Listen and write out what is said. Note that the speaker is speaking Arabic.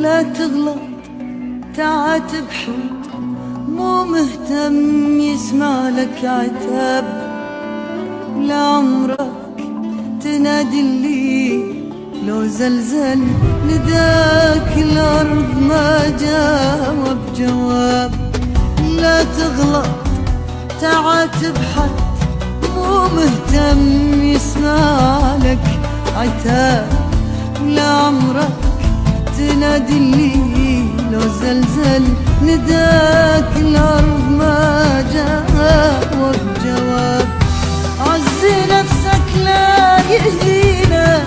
لا تغلط تعاتب حب، مو مهتم يسمع لك عتاب. لعمرك تنادي اللي لو زلزل نداك الأرض ما جاوب جواب. لا تغلط تعاتب حد، مو مهتم يسمع لك عتاب. لعمرك تنادي اللي لو زلزل نداك الأرض ما جاوب جواب. عزي نفسك لا يهينك